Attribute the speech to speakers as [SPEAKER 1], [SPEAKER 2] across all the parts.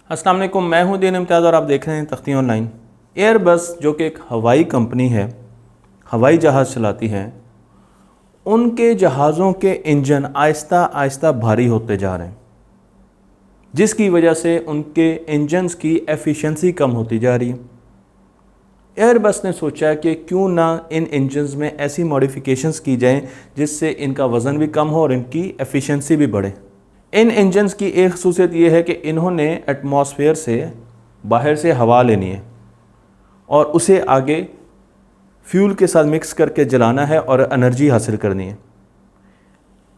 [SPEAKER 1] अस्सलाम वालेकुम, मैं हूं दीन इम्तियाज़ और आप देख रहे हैं तख्ती ऑनलाइन। एयरबस जो कि एक हवाई कंपनी है, हवाई जहाज़ चलाती है, उनके जहाज़ों के इंजन आहिस्ता आहिस्ता भारी होते जा रहे हैं, जिसकी वजह से उनके इंजन्स की एफिशिएंसी कम होती जा रही है। एयरबस ने सोचा कि क्यों ना इन इंजन्स में ऐसी मॉडिफिकेशंस की जाएं जिससे इनका वज़न भी कम हो और इनकी एफिशिएंसी भी बढ़े। इन इंजन्स की एक खसूसियत ये है कि इन्होंने एटमॉस्फेयर से बाहर से हवा लेनी है और उसे आगे फ्यूल के साथ मिक्स करके जलाना है और एनर्जी हासिल करनी है।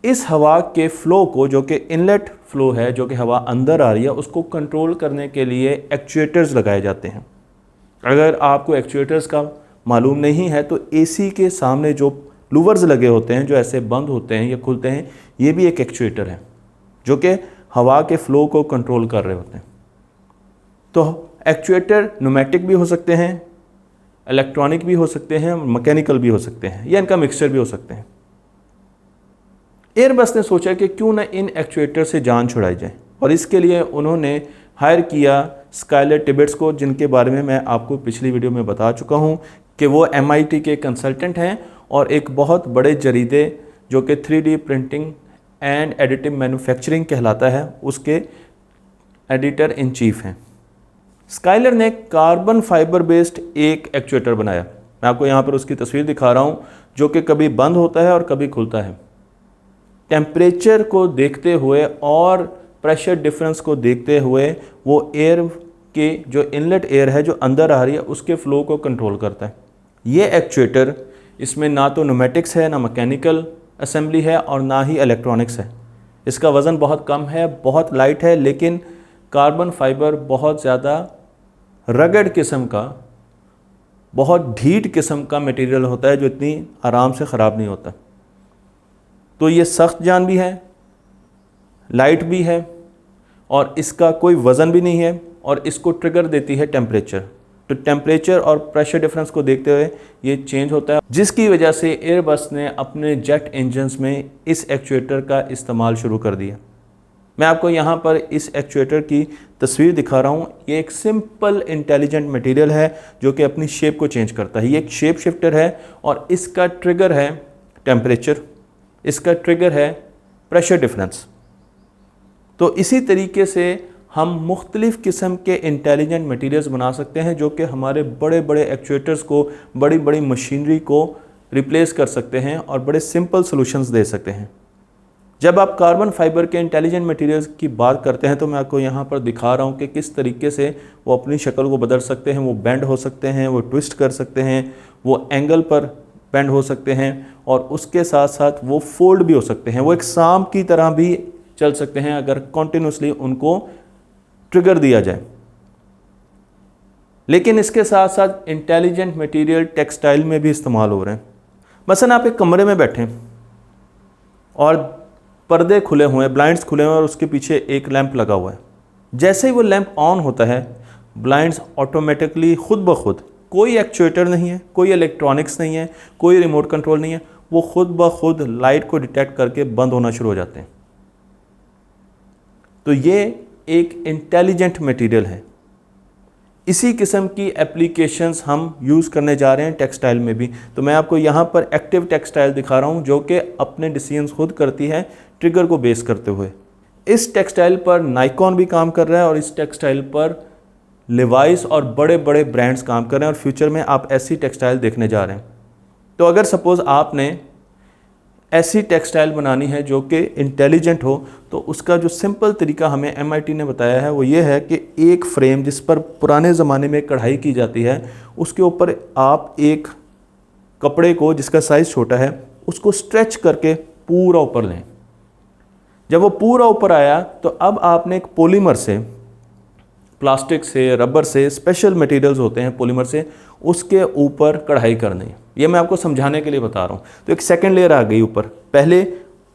[SPEAKER 1] इस हवा के फ़्लो को, जो कि इनलेट फ़्लो है, जो कि हवा अंदर आ रही है, उसको कंट्रोल करने के लिए एक्चुएटर्स लगाए जाते हैं। अगर आपको एक्चुएटर्स का मालूम नहीं है तो एसी के सामने जो लूवर्स लगे होते हैं, जो ऐसे बंद होते हैं या खुलते हैं, ये भी एक एक्चुएटर है जो कि हवा के फ़्लो को कंट्रोल कर रहे होते हैं। तो एक्चुएटर न्यूमेटिक भी हो सकते हैं, इलेक्ट्रॉनिक भी हो सकते हैं, मैकेनिकल भी हो सकते हैं, या इनका मिक्सचर भी हो सकते हैं। एयरबस ने सोचा कि क्यों ना इन एक्चुएटर से जान छुड़ाई जाए और इसके लिए उन्होंने हायर किया स्काइलर टिबेट्स को, जिनके बारे में मैं आपको पिछली वीडियो में बता चुका हूं कि वो MIT के कंसल्टेंट हैं और एक बहुत बड़े जरीदे जो कि 3D printing and additive manufacturing कहलाता है, उसके एडिटर इन चीफ हैं। स्काइलर ने कार्बन फाइबर बेस्ड एक एक्चुएटर बनाया। मैं आपको यहाँ पर उसकी तस्वीर दिखा रहा हूँ, जो कि कभी बंद होता है और कभी खुलता है। टेम्परेचर को देखते हुए और प्रेशर डिफरेंस को देखते हुए वो एयर के जो इनलेट एयर है जो अंदर आ रही है उसके फ़्लो को कंट्रोल करता है। ये एक्चुएटर, इसमें ना तो न्यूमेटिक्स है, ना मैकेनिकल असेंबली है और ना ही इलेक्ट्रॉनिक्स है। इसका वज़न बहुत कम है, बहुत लाइट है, लेकिन कार्बन फाइबर बहुत ज़्यादा रगड़ किस्म का, बहुत ढीठ किस्म का मटेरियल होता है जो इतनी आराम से ख़राब नहीं होता। तो ये सख्त जान भी है, लाइट भी है और इसका कोई वज़न भी नहीं है और इसको ट्रिगर देती है टेम्परेचर। तो टेम्परेचर और प्रेशर डिफरेंस को देखते हुए ये चेंज होता है, जिसकी वजह से एयरबस ने अपने जेट इंजन्स में इस एक्चुएटर का इस्तेमाल शुरू कर दिया। मैं आपको यहाँ पर इस एक्चुएटर की तस्वीर दिखा रहा हूँ। ये एक सिंपल इंटेलिजेंट मटेरियल है जो कि अपनी शेप को चेंज करता है। ये एक शेप शिफ्टर है और इसका ट्रिगर है टेम्परेचर, इसका ट्रिगर है प्रेशर डिफरेंस। तो इसी तरीके से हम मुख्तलिफ़ किस्म के इंटेलिजेंट मटेरियल्स बना सकते हैं जो कि हमारे बड़े बड़े एक्चुएटर्स को, बड़ी बड़ी मशीनरी को रिप्लेस कर सकते हैं और बड़े सिंपल सॉल्यूशंस दे सकते हैं। जब आप कार्बन फाइबर के इंटेलिजेंट मटेरियल्स की बात करते हैं तो मैं आपको यहाँ पर दिखा रहा हूँ कि किस तरीके से वो अपनी शक्ल को बदल सकते हैं। वो बेंड हो सकते हैं, वो ट्विस्ट कर सकते हैं, वो एंगल पर बेंड हो सकते हैं और उसके साथ साथ वो फोल्ड भी हो सकते हैं। वो एक सांप की तरह भी चल सकते हैं अगर कॉन्टिन्यूसली उनको ट्रिगर दिया जाए। लेकिन इसके साथ साथ इंटेलिजेंट मटेरियल टेक्सटाइल में भी इस्तेमाल हो रहे हैं। मसलन आप एक कमरे में बैठे और पर्दे खुले हुए हैं, ब्लाइंड्स खुले हुए हैं और उसके पीछे एक लैंप लगा हुआ है। जैसे ही वो लैंप ऑन होता है, ब्लाइंड्स ऑटोमेटिकली खुद ब खुद, कोई एक्चुएटर नहीं है, कोई इलेक्ट्रॉनिक्स नहीं है, कोई रिमोट कंट्रोल नहीं है, वो खुद ब खुद लाइट को डिटेक्ट करके बंद होना शुरू हो जाते हैं। तो ये एक इंटेलिजेंट मटेरियल है। इसी किस्म की एप्लीकेशंस हम यूज़ करने जा रहे हैं टेक्सटाइल में भी। तो मैं आपको यहाँ पर एक्टिव टेक्सटाइल दिखा रहा हूँ जो कि अपने डिसीजंस खुद करती है ट्रिगर को बेस करते हुए। इस टेक्सटाइल पर नाइकॉन भी काम कर रहा है और इस टेक्सटाइल पर लिवाइस और बड़े बड़े ब्रांड्स काम कर रहे हैं और फ्यूचर में आप ऐसी टेक्सटाइल देखने जा रहे हैं। तो अगर सपोज़ आपने ऐसी टेक्सटाइल बनानी है जो कि इंटेलिजेंट हो, तो उसका जो सिंपल तरीका हमें MIT ने बताया है वो ये है कि एक फ्रेम जिस पर पुराने ज़माने में कढ़ाई की जाती है, उसके ऊपर आप एक कपड़े को जिसका साइज़ छोटा है उसको स्ट्रेच करके पूरा ऊपर लें। जब वो पूरा ऊपर आया तो अब आपने एक पॉलीमर से, प्लास्टिक से, रबर से, स्पेशल मटेरियल्स होते हैं पॉलीमर से, उसके ऊपर कढ़ाई करनी है। ये मैं आपको समझाने के लिए बता रहा हूँ। तो एक सेकंड लेयर आ गई ऊपर। पहले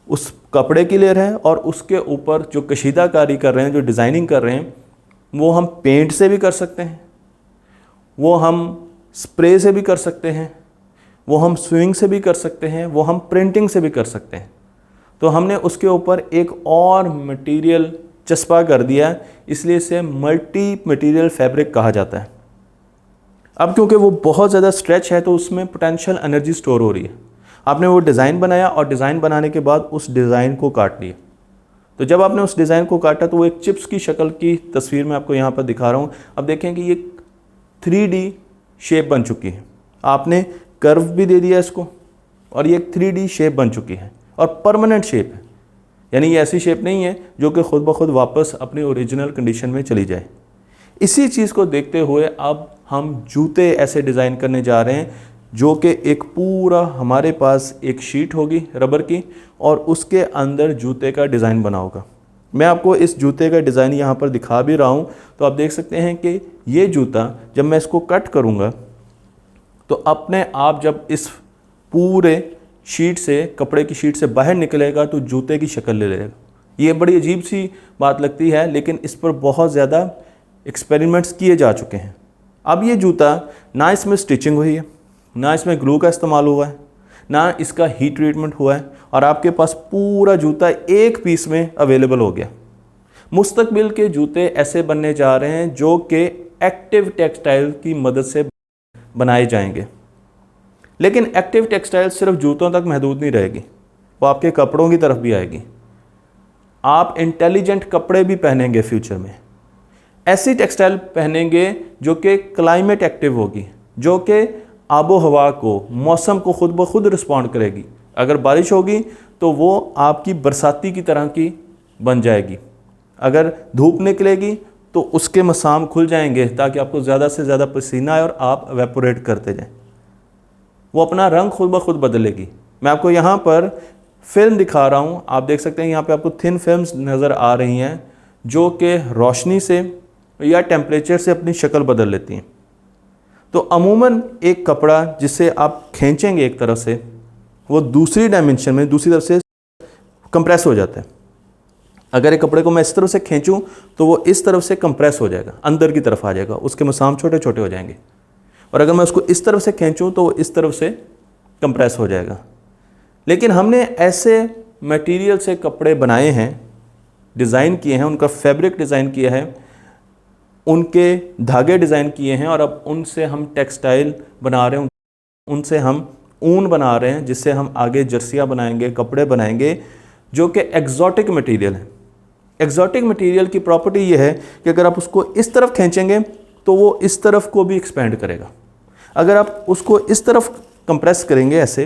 [SPEAKER 1] उस कपड़े की लेयर है और उसके ऊपर जो कशीदाकारी कर रहे हैं, जो डिज़ाइनिंग कर रहे हैं, वो हम पेंट से भी कर सकते हैं, वो हम स्प्रे से भी कर सकते हैं, वो हम स्विंग से भी कर सकते हैं, वो हम प्रिंटिंग से भी कर सकते हैं। तो हमने उसके ऊपर एक और मटेरियल चस्पा कर दिया, इसलिए इसे मल्टी मटेरियल फैब्रिक कहा जाता है। अब क्योंकि वो बहुत ज़्यादा स्ट्रेच है तो उसमें पोटेंशियल एनर्जी स्टोर हो रही है। आपने वो डिज़ाइन बनाया और डिज़ाइन बनाने के बाद उस डिज़ाइन को काट लिया। तो जब आपने उस डिज़ाइन को काटा तो वो एक चिप्स की शक्ल की तस्वीर में आपको यहाँ पर दिखा रहा हूँ। अब देखें कि ये 3D शेप बन चुकी है। आपने कर्व भी दे दिया इसको और ये 3D शेप बन चुकी है और परमानेंट शेप है। यानी ये ऐसी शेप नहीं है जो कि खुद ब खुद वापस अपनी ओरिजिनल कंडीशन में चली जाए। इसी चीज़ को देखते हुए अब हम जूते ऐसे डिज़ाइन करने जा रहे हैं जो कि एक पूरा हमारे पास एक शीट होगी रबर की और उसके अंदर जूते का डिज़ाइन बना होगा। मैं आपको इस जूते का डिज़ाइन यहाँ पर दिखा भी रहा हूँ। तो आप देख सकते हैं कि ये जूता जब मैं इसको कट करूँगा तो अपने आप जब इस पूरे शीट से, कपड़े की शीट से बाहर निकलेगा तो जूते की शक्ल ले लेगा। ये बड़ी अजीब सी बात लगती है लेकिन इस पर बहुत ज़्यादा एक्सपेरिमेंट्स किए जा चुके हैं। अब ये जूता ना इसमें स्टिचिंग हुई है, ना इसमें ग्लू का इस्तेमाल हुआ है, ना इसका हीट ट्रीटमेंट हुआ है और आपके पास पूरा जूता एक पीस में अवेलेबल हो गया। मुस्तकबिल के जूते ऐसे बनने जा रहे हैं जो कि एक्टिव टेक्सटाइल की मदद से बनाए जाएंगे। लेकिन एक्टिव टेक्सटाइल सिर्फ जूतों तक महदूद नहीं रहेगी, वो आपके कपड़ों की तरफ भी आएगी। आप इंटेलिजेंट कपड़े भी पहनेंगे फ्यूचर में। ऐसी टेक्सटाइल पहनेंगे जो कि क्लाइमेट एक्टिव होगी, जो कि आबो हवा को, मौसम को खुद ब खुद रिस्पॉन्ड करेगी। अगर बारिश होगी तो वो आपकी बरसाती की तरह की बन जाएगी। अगर धूप निकलेगी तो उसके मसाम खुल जाएंगे ताकि आपको ज़्यादा से ज़्यादा पसीना आए और आप एवेपोरेट करते जाएं। वो अपना रंग खुद ब खुद बदलेगी। मैं आपको यहाँ पर फिल्म दिखा रहा हूँ, आप देख सकते हैं यहाँ पे आपको थिन फिल्म्स नज़र आ रही हैं जो कि रोशनी से या टेम्परेचर से अपनी शक्ल बदल लेती हैं। तो अमूमन एक कपड़ा जिसे आप खींचेंगे एक तरफ से, वो दूसरी डायमेंशन में दूसरी तरफ से कंप्रेस हो जाता है। अगर एक कपड़े को मैं इस तरफ से खींचूं तो वो इस तरफ से कंप्रेस हो जाएगा, अंदर की तरफ आ जाएगा, उसके मसाम छोटे छोटे हो जाएंगे। और अगर मैं उसको इस तरफ से खींचूं तो वो इस तरफ से कंप्रेस हो जाएगा। लेकिन हमने ऐसे मटेरियल से कपड़े बनाए हैं, डिज़ाइन किए हैं, उनका फैब्रिक डिज़ाइन किया है, उनके धागे डिज़ाइन किए हैं और अब उनसे हम टेक्सटाइल बना रहे हैं, उनसे हम ऊन बना रहे हैं जिससे हम आगे जर्सियाँ बनाएंगे, कपड़े बनाएंगे जो कि एग्जॉटिक मटेरियल है। एग्जॉटिक मटेरियल की प्रॉपर्टी ये है कि अगर आप उसको इस तरफ खींचेंगे तो वो इस तरफ को भी एक्सपेंड करेगा। अगर आप उसको इस तरफ कंप्रेस करेंगे ऐसे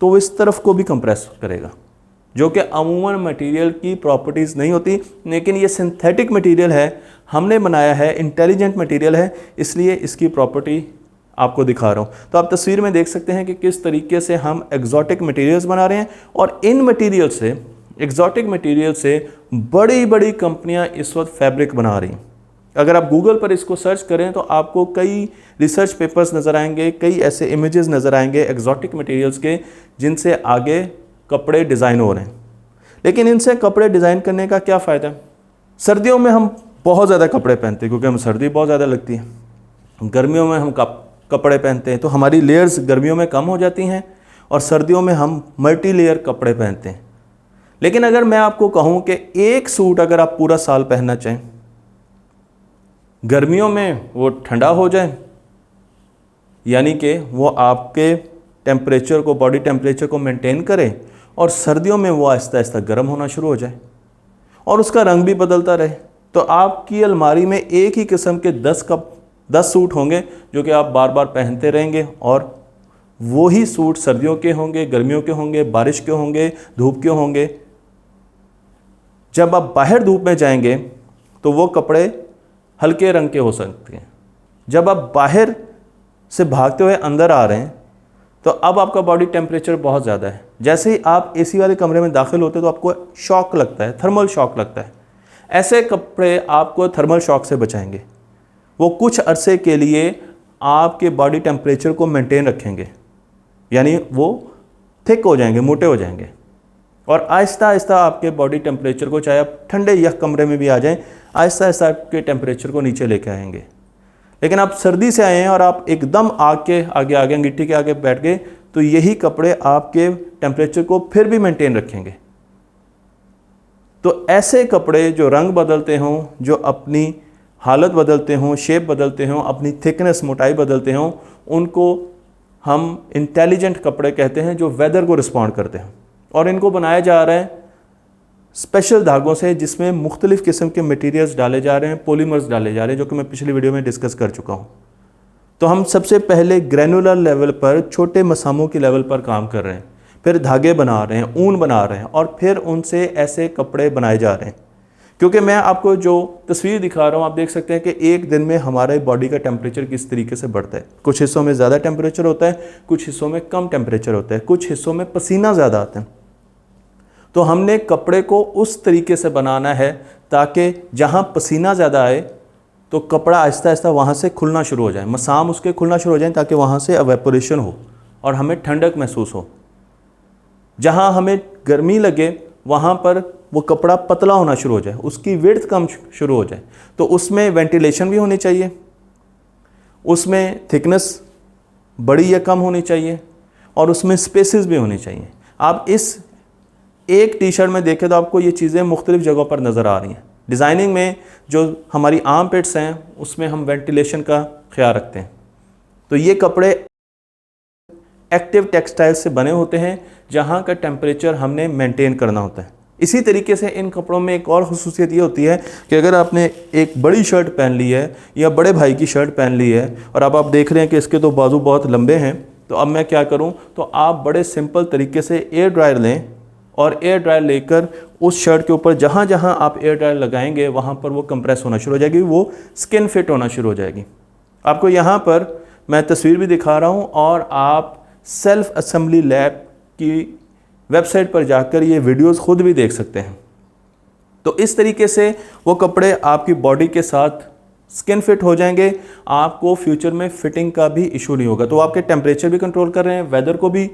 [SPEAKER 1] तो वो इस तरफ को भी कंप्रेस करेगा, जो कि अमूमन मटेरियल की प्रॉपर्टीज़ नहीं होती। लेकिन ये सिंथेटिक मटेरियल है, हमने बनाया है, इंटेलिजेंट मटेरियल है, इसलिए इसकी प्रॉपर्टी आपको दिखा रहा हूँ। तो आप तस्वीर में देख सकते हैं कि किस तरीके से हम एग्जॉटिक मटेरियल्स बना रहे हैं और इन मटेरियल से, एग्जॉटिक मटेरियल से बड़ी बड़ी कंपनियाँ इस वक्त फैब्रिक बना रही हैं। अगर आप गूगल पर इसको सर्च करें तो आपको कई रिसर्च पेपर्स नज़र आएंगे, कई ऐसे इमेजेस नज़र आएंगे एग्जॉटिक मटेरियल्स के जिनसे आगे कपड़े डिज़ाइन हो रहे हैं। लेकिन इनसे कपड़े डिज़ाइन करने का क्या फ़ायदा? सर्दियों में हम बहुत ज़्यादा कपड़े पहनते हैं क्योंकि हम सर्दी बहुत ज़्यादा लगती है। गर्मियों में हम कपड़े पहनते हैं तो हमारी लेयर्स गर्मियों में कम हो जाती हैं और सर्दियों में हम मल्टी लेयर कपड़े पहनते हैं। लेकिन अगर मैं आपको कहूँ कि एक सूट अगर आप पूरा साल पहनना चाहें, गर्मियों में वो ठंडा हो जाए, यानी कि वो आपके टेम्परेचर को, बॉडी टेम्परेचर को मेंटेन करे, और सर्दियों में वो आहिस्ता आहिस्ता गर्म होना शुरू हो जाए और उसका रंग भी बदलता रहे, तो आपकी अलमारी में एक ही किस्म के 10 सूट होंगे जो कि आप बार बार पहनते रहेंगे और वो ही सूट सर्दियों के होंगे, गर्मियों के होंगे, बारिश के होंगे, धूप के होंगे। जब आप बाहर धूप में जाएंगे तो वो कपड़े हल्के रंग के हो सकते हैं। जब आप बाहर से भागते हुए अंदर आ रहे हैं तो अब आपका बॉडी टेम्परेचर बहुत ज़्यादा है। जैसे ही आप एसी वाले कमरे में दाखिल होते हैं तो आपको शॉक लगता है, थर्मल शॉक लगता है। ऐसे कपड़े आपको थर्मल शॉक से बचाएंगे। वो कुछ अरसे के लिए आपके बॉडी टेम्परेचर को मेंटेन रखेंगे, यानी वो थिक हो जाएंगे, मोटे हो जाएंगे और आहिस्ता आहिस्ता आपके बॉडी टेम्परेचर को, चाहे आप ठंडे यख कमरे में भी आ जाएं, आहिस्ता आहिस्ता आपके टेम्परेचर को नीचे लेके आएंगे। लेकिन आप सर्दी से आए हैं और आप एकदम आग के आगे आ गए, अंगीठी के आगे बैठ गए, तो यही कपड़े आपके टेम्परेचर को फिर भी मेंटेन रखेंगे। तो ऐसे कपड़े जो रंग बदलते हों, जो अपनी हालत बदलते हों, शेप बदलते हों, अपनी थिकनेस मोटाई बदलते हों, उनको हम इंटेलिजेंट कपड़े कहते हैं, जो वेदर को रिस्पॉन्ड करते हैं। और इनको बनाया जा रहा है स्पेशल धागों से, जिसमें मुख्तलिफ़ किस्म के मटेरियल्स डाले जा रहे हैं, पॉलीमर्स डाले जा रहे हैं, जो कि मैं पिछली वीडियो में डिस्कस कर चुका हूँ। तो हम सबसे पहले ग्रैनुलर लेवल पर, छोटे मसामों की लेवल पर काम कर रहे हैं, फिर धागे बना रहे हैं, ऊन बना रहे हैं, और फिर उनसे ऐसे कपड़े बनाए जा रहे हैं। क्योंकि मैं आपको जो तस्वीर दिखा रहा हूँ, आप देख सकते हैं कि एक दिन में हमारे बॉडी का टेम्परेचर किस तरीके से बढ़ता है। कुछ हिस्सों में ज़्यादा टेम्परेचर होता है, कुछ हिस्सों में कम टेम्परेचर होता है, कुछ हिस्सों में पसीना ज़्यादा आता है। तो हमने कपड़े को उस तरीके से बनाना है ताकि जहाँ पसीना ज़्यादा आए तो कपड़ा आहिस्ता आहिस्ता वहाँ से खुलना शुरू हो जाए, मसाम उसके खुलना शुरू हो जाए, ताकि वहाँ से एवेपोरेशन हो और हमें ठंडक महसूस हो। जहाँ हमें गर्मी लगे वहाँ पर वो कपड़ा पतला होना शुरू हो जाए, उसकी विड्थ कम शुरू हो जाए। तो उसमें वेंटिलेशन भी होनी चाहिए, उसमें थिकनेस बड़ी या कम होनी चाहिए, और उसमें स्पेसेस भी होनी चाहिए। आप इस एक टी शर्ट में देखें तो आपको ये चीज़ें मुख्तलिफ़ जगहों पर नज़र आ रही हैं। डिज़ाइनिंग में जो हमारी आर्म पिट्स हैं, उसमें हम वेंटिलेशन का ख्याल रखते हैं। तो ये कपड़े एक्टिव टेक्सटाइल से बने होते हैं, जहाँ का टेम्परेचर हमने मेंटेन करना होता है। इसी तरीके से इन कपड़ों में एक और ख़ुसूसियत ये होती है कि अगर आपने एक बड़ी शर्ट पहन ली है या बड़े भाई की शर्ट पहन ली है, और अब आप देख रहे हैं कि इसके तो बाजू बहुत लंबे हैं, तो अब मैं क्या करूं, तो आप बड़े सिंपल तरीके से एयर ड्रायर लें, और एयर ड्रायर लेकर उस शर्ट के ऊपर जहाँ जहाँ आप एयर ड्रायर लगाएंगे वहाँ पर वो कंप्रेस होना शुरू हो जाएगी, वो स्किन फिट होना शुरू हो जाएगी। आपको यहाँ पर मैं तस्वीर भी दिखा रहा हूँ, और आप सेल्फ असेंबली लैब की वेबसाइट पर जाकर ये वीडियोस खुद भी देख सकते हैं। तो इस तरीके से वो कपड़े आपकी बॉडी के साथ स्किन फिट हो जाएंगे, आपको फ्यूचर में फिटिंग का भी इशू नहीं होगा। तो आपके टेम्परेचर भी कंट्रोल कर रहे हैं, वेदर को भी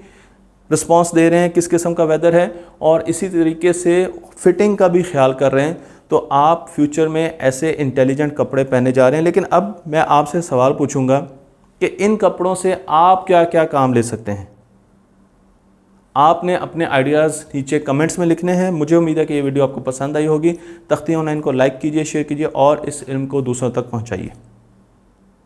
[SPEAKER 1] रिस्पॉन्स दे रहे हैं, किस किस्म का वेदर है, और इसी तरीके से फिटिंग का भी ख्याल कर रहे हैं। तो आप फ्यूचर में ऐसे इंटेलिजेंट कपड़े पहने जा रहे हैं। लेकिन अब मैं आपसे सवाल पूछूंगा कि इन कपड़ों से आप क्या क्या काम ले सकते हैं। आपने अपने आइडियाज़ नीचे कमेंट्स में लिखने हैं। मुझे उम्मीद है कि ये वीडियो आपको पसंद आई होगी। तख्ती ऑनलाइन को लाइक कीजिए, शेयर कीजिए, और इस इल्म को दूसरों तक पहुँचाइए।